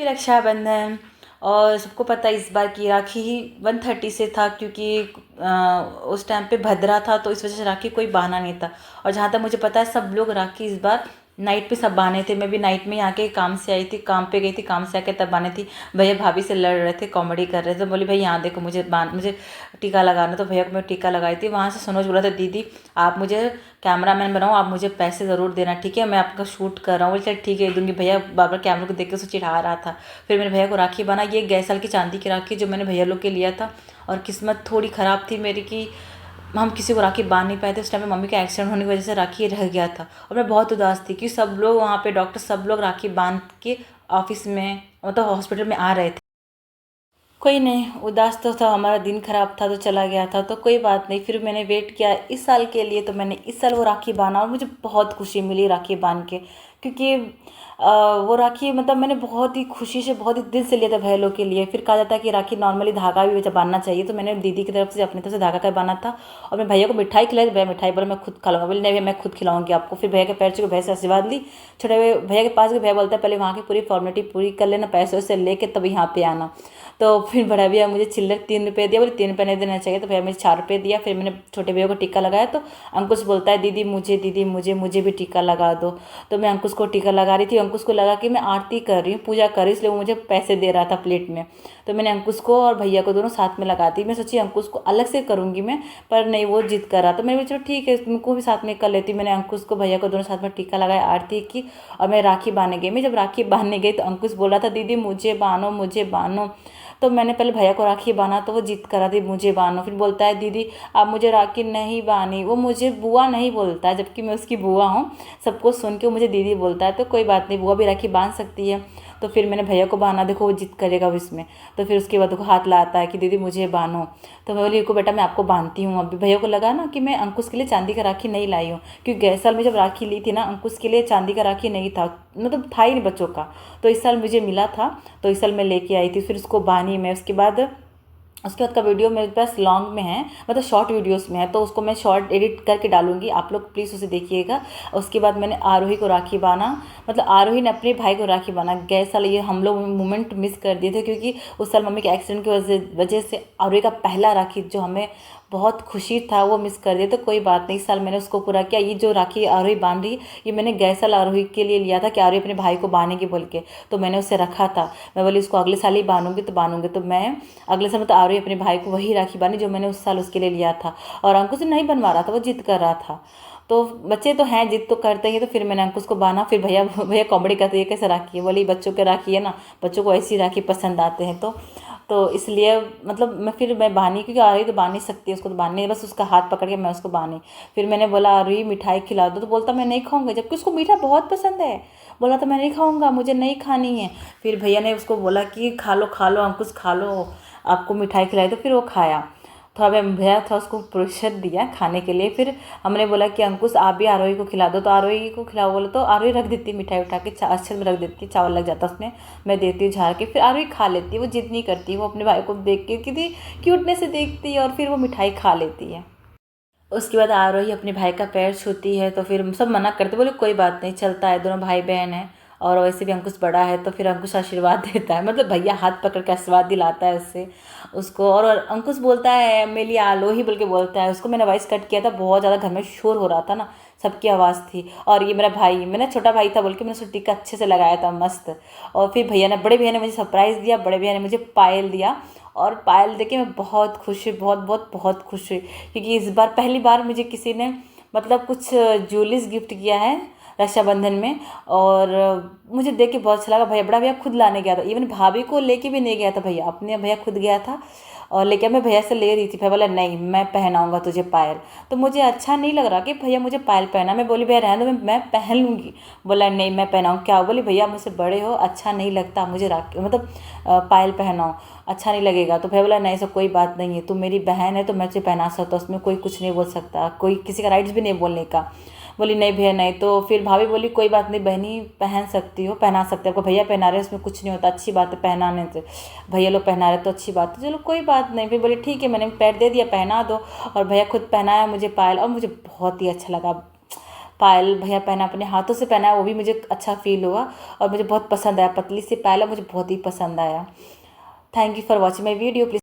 भी रक्षाबंधन। और सबको पता है इस बार की राखी ही 130 से था, क्योंकि उस टाइम पे भद्रा था, तो इस वजह से राखी कोई बहाना नहीं था। और जहाँ तक मुझे पता है सब लोग राखी इस बार नाइट पे सब बांधे थे। मैं भी नाइट में ही आके काम से आई थी, काम पे गई थी, काम से आके तब बांधी थी। भैया भाभी से लड़ रहे थे, कॉमेडी कर रहे थे, तो बोली भाई यहाँ देखो मुझे टीका लगाना। तो भैया को मैं टीका लगाई थी। वहाँ से सनोज बोला था दीदी आप मुझे कैमरामैन बनाओ, आप मुझे पैसे ज़रूर देना, ठीक है, मैं आपका शूट कर रहा हूँ। बोले चल ठीक है दूंगी। भैया बार बार कैमरे को देख के उसे चिढ़ा रहा था। फिर मैंने भैया को राखी बना। ये गए साल की चांदी की राखी जो मैंने भैया लोग के लिया था। और किस्मत थोड़ी ख़राब थी मेरी कि हम किसी को राखी बांध नहीं पाए थे। उस टाइम में मम्मी का एक्सीडेंट होने की वजह से राखी रह गया था। और मैं बहुत उदास थी कि सब लोग वहाँ पे डॉक्टर सब लोग राखी बांध के ऑफिस में मतलब हॉस्पिटल में आ रहे थे। कोई नहीं, उदास तो था, हमारा दिन खराब था तो चला गया था, तो कोई बात नहीं। फिर मैंने वेट किया इस साल के लिए, तो मैंने इस साल वो राखी बांधा और मुझे बहुत खुशी मिली राखी बांध के। क्योंकि वो राखी मतलब मैंने बहुत ही खुशी से बहुत ही दिल से लिया था भाई लोग के लिए। फिर कहा जाता है कि राखी नॉर्मली धागा भी जब बांधना चाहिए, तो मैंने दीदी की तरफ से अपनी तरफ से धागा का बांधा था। और मैं भैया को मिठाई खिलाई, भैया मिठाई बोला मैं खुद खा लूँगा। बोले नहीं भैया मैं खुद खिलाऊंगी आपको। फिर भैया के पैर छू के भैया से आशीर्वाद ली। छोटे भैया के पास गए, भैया बोलता है पहले वहाँ की पूरी फॉर्मेलिटी पूरी कर लेना, पैसे से लेके तब यहाँ पे आना। तो फिर बड़ा भैया मुझे चिल्लर 3 रुपये दिया। बोले 3 रुपये नहीं देना चाहिए, तो भैया मुझे 4 रुपये दिया। फिर मैंने छोटे भैया को टीका लगाया, तो अंकुश बोलता है दीदी मुझे भी टीका लगा दो। तो मैं अंकुश को टीका लगा रही थी। अंकुश को लगा कि मैं आरती कर रही हूँ, पूजा कर रही हूँ, इसलिए वो मुझे पैसे दे रहा था प्लेट में। तो मैंने अंकुश को और भैया को दोनों साथ में लगा दी। मैं सोची अंकुश को अलग से करूँगी मैं, पर नहीं वो जिद कर रहा। तो मैंने चलो ठीक है तुमको भी साथ में कर लेती। मैंने अंकुश को भैया को दोनों साथ में टीका लगाया, आरती की, और मैं राखी बांधने गई। मैं जब राखी बांधने गई तो अंकुश बोला था दीदी मुझे बांधो मुझे बांधो। तो मैंने पहले भैया को राखी बांधा, तो वो जिद करा थी मुझे बांधो। फिर बोलता है दीदी आप मुझे राखी नहीं बांधी। वो मुझे बुआ नहीं बोलता है, जबकि मैं उसकी बुआ हूँ। सबको सुन के वो मुझे दीदी बोलता है। तो कोई बात नहीं, बुआ भी राखी बांध सकती है। तो फिर मैंने भैया को बांधा, देखो वो जिद करेगा अब इसमें। तो फिर उसके बाद देखो हाथ लाता है कि दीदी मुझे बांधो। तो मैं बोली को बेटा मैं आपको बांधती हूँ। अभी भैया को लगा ना कि मैं अंकुश के लिए चांदी का राखी नहीं लाई हूँ, क्योंकि गए साल में जब राखी ली थी ना अंकुश के लिए चांदी का राखी नहीं था, मतलब था ही नहीं बच्चों का। तो इस साल मुझे मिला था, तो इस साल मैं लेके आई थी। फिर उसको बांधी मैं। उसके बाद का वीडियो मेरे पास लॉन्ग में है, मतलब शॉर्ट वीडियोस में है, तो उसको मैं शॉर्ट एडिट करके डालूंगी, आप लोग प्लीज़ उसे देखिएगा। उसके बाद मैंने आरोही को राखी बांधा, मतलब आरोही ने अपने भाई को राखी बांधा। गए साल ये हम लोग मोमेंट मिस कर दिए थे, क्योंकि उस साल मम्मी के एक्सीडेंट की वजह से आरोही का पहला राखी जो हमें बहुत खुशी था वो मिस कर दिया। तो कोई बात नहीं, इस साल मैंने उसको पूरा किया। ये जो राखी आरोही बांध रही ये मैंने गए साल आरोही के लिए लिया था कि आरोही अपने भाई को बांधेगी बोल के, तो मैंने उसे रखा था। मैं बोली उसको अगले साल ही बांधूंगी, तो बांधूंगी। तो मैं अगले साल तो आरोही अपने भाई को वही राखी बांधी जो मैंने उस साल उसके लिए लिया था। और अंकुश नहीं बनवा रहा था, वो जिद कर रहा था। तो बच्चे तो हैं, जिद तो करते ही। तो फिर मैंने अंकुश को बांधा। फिर भैया भैया कॉमेडी करते ये कैसे राखी है, बोली बच्चों के राखी है ना, बच्चों को ऐसी राखी पसंद आते हैं। तो इसलिए मतलब मैं बानी, क्योंकि आ रही तो बांध नहीं सकती, उसको तो बांधनी है, बस उसका हाथ पकड़ के मैं उसको बांधी। फिर मैंने बोला आ रही मिठाई खिला दो, तो बोलता मैं नहीं खाऊंगा, जबकि उसको मीठा बहुत पसंद है। बोला तो मैं नहीं खाऊंगा, मुझे नहीं खानी है। फिर भैया ने उसको बोला कि खा लो अंकुश खा लो, आपको मिठाई खिलाई। तो फिर वो खाया। थोड़ा भैया था उसको प्रेशर दिया खाने के लिए। फिर हमने बोला कि अंकुश आप भी आरोही को खिला दो, तो आरोही को खिलाओ। बोला तो आरोही रख देती मिठाई उठा के, अच्छे में रख देती, चावल लग जाता उसमें, मैं देती हूँ झाड़ के। फिर आरोही खा लेती है, वो जिद नहीं करती, वो अपने भाई को देख के कितनी क्यूटनेस से देखती है और फिर वो मिठाई खा लेती है। उसके बाद आरोही अपने भाई का पैर छूती है, तो फिर सब मना करते, बोले कोई बात नहीं चलता है, दोनों भाई बहन हैं। और वैसे भी अंकुश बड़ा है, तो फिर अंकुश आशीर्वाद देता है, मतलब भैया हाथ पकड़ के आशीर्वाद दिलाता है उससे उसको। और अंकुश बोलता है मेली आलो ही बोल के बोलता है। उसको मैंने वॉइस कट किया था, बहुत ज़्यादा घर में शोर हो रहा था ना, सबकी आवाज़ थी। और ये मेरा छोटा भाई था बोल के मैंने उसको टीका अच्छे से लगाया था मस्त। और फिर बड़े भैया ने मुझे सरप्राइज़ दिया, बड़े भैया ने मुझे पायल दिया। और पायल देके मैं बहुत खुश हुई, बहुत खुश हुई, क्योंकि इस बार पहली बार मुझे किसी ने मतलब कुछ ज्वेलरीज गिफ्ट किया है रक्षाबंधन में। और मुझे देख के बहुत अच्छा लगा। बड़ा भैया खुद लाने गया था, इवन भाभी को लेके भी नहीं गया था भैया, अपने भैया खुद गया था। और लेकिन मैं भैया से ले रही थी, भैया बोला नहीं मैं पहनाऊंगा तुझे पायल। तो मुझे अच्छा नहीं लग रहा कि भैया मुझे पायल पहना। मैं बोली भैया रहने दो, मैं पहन लूँगी। बोला नहीं मैं पहनाऊँ क्या। बोली भैया मुझसे बड़े हो, अच्छा नहीं लगता मुझे मतलब पायल पहनाओ, अच्छा नहीं लगेगा। तो भैया बोला नहीं सब कोई बात नहीं है, तुम मेरी बहन है तो मैं तुझे पहना सकता हूँ, उसमें कोई कुछ नहीं बोल सकता, कोई किसी का राइट्स भी नहीं बोलने का। बोली नहीं भैया नहीं। तो फिर भाभी बोली कोई बात नहीं बहनी पहन सकती हो, पहना सकते हो, आपको भैया पहना रहे हैं उसमें कुछ नहीं होता, अच्छी बात है पहनाने से, भैया लोग पहना रहे तो अच्छी बात है, चलो कोई बात नहीं। फिर बोली ठीक है, मैंने पैर दे दिया पहना दो। और भैया खुद पहनाया मुझे पायल, और मुझे बहुत ही अच्छा लगा। पायल भैया पहना, अपने हाथों से पहना है, वो भी मुझे अच्छा फील हुआ और मुझे बहुत पसंद आया। पतली सी पायल है, मुझे बहुत ही पसंद आया। Thank you for watching my video. Please